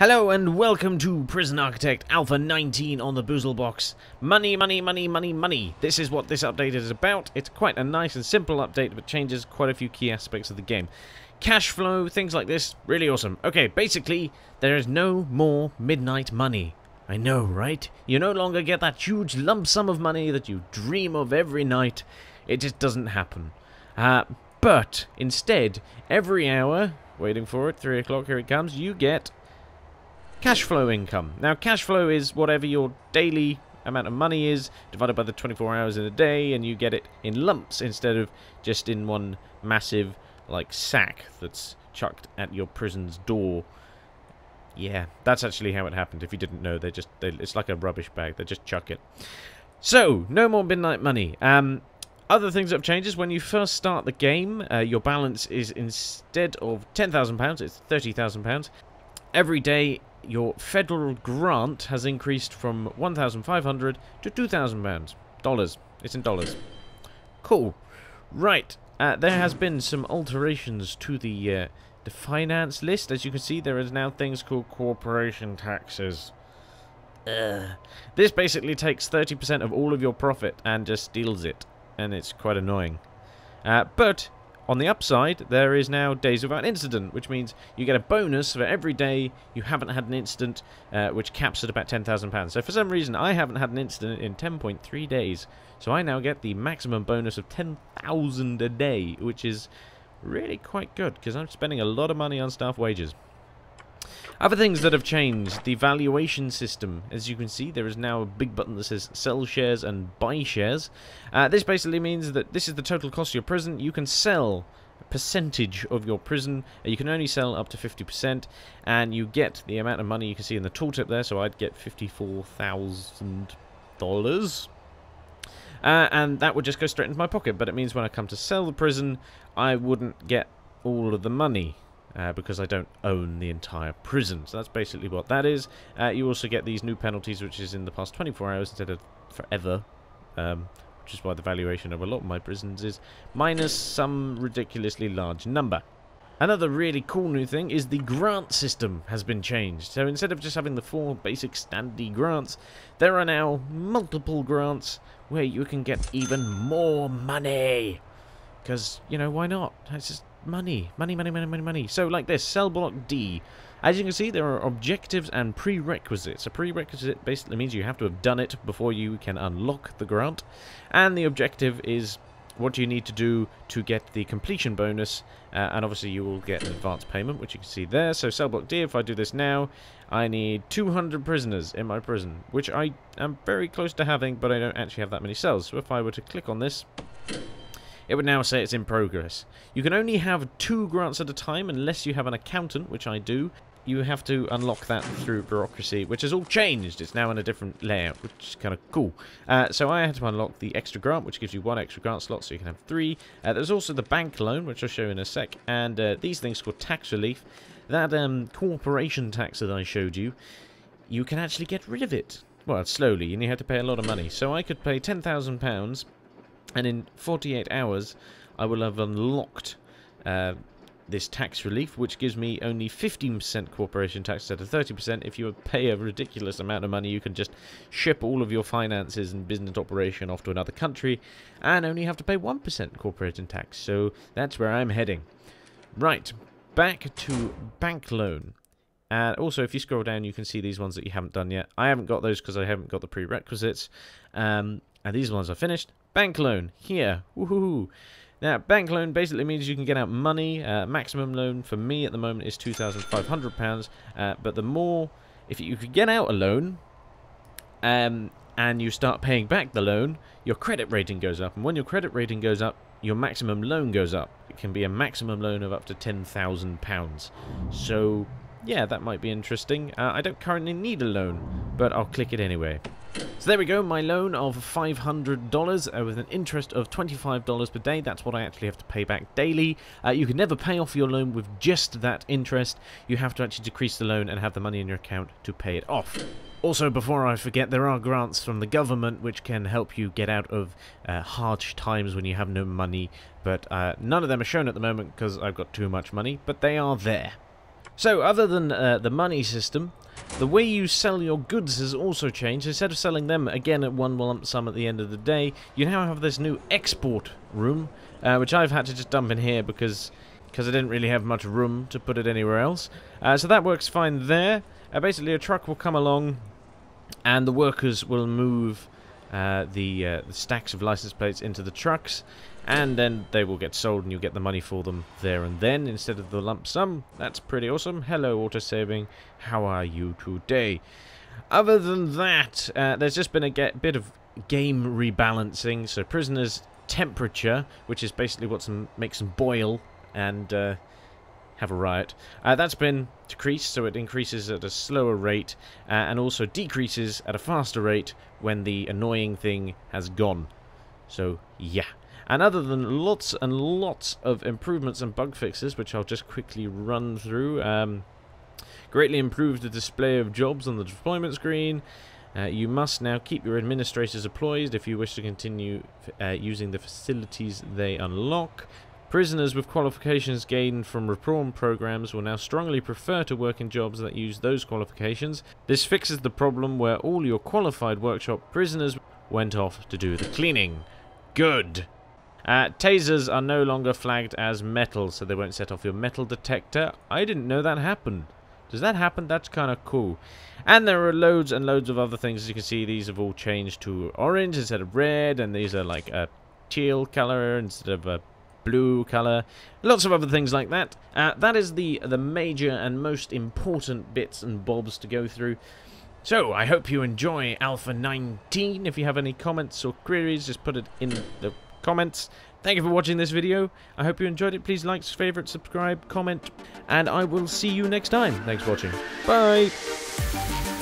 Hello and welcome to Prison Architect Alpha 19 on the BoozleBox. Money, money, money, money, money. This is what this update is about. It's quite a nice and simple update, but changes quite a few key aspects of the game. Cash flow, things like this, really awesome. Okay, basically, there is no more midnight money. I know, right? You no longer get that huge lump sum of money that you dream of every night. It just doesn't happen. But instead, every hour, waiting for it, 3 o'clock, here it comes, you get cash flow income. Now, cash flow is whatever your daily amount of money is, divided by the 24 hours in a day, and you get it in lumps instead of just in one massive, like, sack that's chucked at your prison's door. Yeah, that's actually how it happened. If you didn't know, it's like a rubbish bag. They just chuck it. So, no more midnight money. Other things that have changed is when you first start the game, your balance is, instead of £10,000, it's £30,000. Every day, your federal grant has increased from £1,500 to £2,000. Dollars. It's in dollars. Cool. Right. There has been some alterations to the finance list. As you can see, there is now things called corporation taxes. This basically takes 30% of all of your profit and just steals it. And it's quite annoying. But on the upside, there is now days without incident, which means you get a bonus for every day you haven't had an incident, which caps at about £10,000. So for some reason, I haven't had an incident in 10.3 days. So I now get the maximum bonus of 10,000 a day, which is really quite good, because I'm spending a lot of money on staff wages. Other things that have changed, the valuation system. As you can see, there is now a big button that says sell shares and buy shares. This basically means that this is the total cost of your prison. You can sell a percentage of your prison. You can only sell up to 50%, and you get the amount of money you can see in the tooltip there. So I'd get $54,000. And that would just go straight into my pocket. But it means when I come to sell the prison, I wouldn't get all of the money. Because I don't own the entire prison. So that's basically what that is. You also get these new penalties, which is in the past 24 hours instead of forever. Which is why the valuation of a lot of my prisons is minus some ridiculously large number. Another really cool new thing is the grant system has been changed. So instead of just having the 4 basic standard grants, there are now multiple grants where you can get even more money. Because, you know, why not? It's just money. Money, money, money, money, money. So, like this, cell block D. As you can see, there are objectives and prerequisites. A prerequisite basically means you have to have done it before you can unlock the grant. And the objective is what you need to do to get the completion bonus. And obviously you will get an advance payment, which you can see there. So, cell block D, if I do this now, I need 200 prisoners in my prison, which I am very close to having, but I don't actually have that many cells. So, if I were to click on this, it would now say it's in progress. You can only have 2 grants at a time unless you have an accountant, which I do. You have to unlock that through bureaucracy, which has all changed. It's now in a different layout, which is kind of cool. So I had to unlock the extra grant, which gives you 1 extra grant slot, so you can have 3. There's also the bank loan, which I'll show you in a sec, and these things called tax relief. That corporation tax that I showed you, you can actually get rid of it. Well, slowly, and you have to pay a lot of money. So I could pay £10,000... and in 48 hours, I will have unlocked this tax relief, which gives me only 15% corporation tax instead of 30%. If you pay a ridiculous amount of money, you can just ship all of your finances and business operation off to another country and only have to pay 1% corporation tax. So that's where I'm heading. Right, back to bank loan. And also, if you scroll down, you can see these ones that you haven't done yet. I haven't got those because I haven't got the prerequisites. And these ones are finished. Bank loan, here, woohoo! Now, bank loan basically means you can get out money. Maximum loan for me at the moment is £2,500. But the more, if you could get out a loan, and you start paying back the loan, your credit rating goes up. And when your credit rating goes up, your maximum loan goes up. It can be a maximum loan of up to £10,000. So, yeah, that might be interesting. I don't currently need a loan, but I'll click it anyway. So there we go, my loan of $500 with an interest of $25 per day. That's what I actually have to pay back daily. You can never pay off your loan with just that interest. You have to actually decrease the loan and have the money in your account to pay it off. Also, before I forget, there are grants from the government which can help you get out of harsh times when you have no money. But none of them are shown at the moment because I've got too much money, but they are there. So, other than the money system, the way you sell your goods has also changed. Instead of selling them again at one lump sum at the end of the day, you now have this new export room, which I've had to just dump in here because I didn't really have much room to put it anywhere else. So that works fine there. Basically, a truck will come along, and the workers will move the stacks of license plates into the trucks, and then they will get sold and you'll get the money for them there and then instead of the lump sum. That's pretty awesome. Hello, autosaving. How are you today? Other than that, there's just been a bit of game rebalancing. So prisoners' temperature, which is basically what makes them boil and have a riot, that's been decreased, so it increases at a slower rate and also decreases at a faster rate when the annoying thing has gone. So yeah. And other than lots and lots of improvements and bug fixes, which I'll just quickly run through, greatly improved the display of jobs on the deployment screen. You must now keep your administrators employed if you wish to continue using the facilities they unlock. Prisoners with qualifications gained from reform programs will now strongly prefer to work in jobs that use those qualifications. This fixes the problem where all your qualified workshop prisoners went off to do the cleaning. Good! Tasers are no longer flagged as metal, so they won't set off your metal detector. I didn't know that happened. Does that happen? That's kind of cool. And there are loads and loads of other things. As you can see, these have all changed to orange instead of red, and these are like a teal color instead of a blue color. Lots of other things like that. That is the major and most important bits and bobs to go through. So, I hope you enjoy Alpha 19. If you have any comments or queries, just put it in the comments. Thank you for watching this video. I hope you enjoyed it. Please like, favorite, subscribe, comment, and I will see you next time. Thanks for watching. Bye!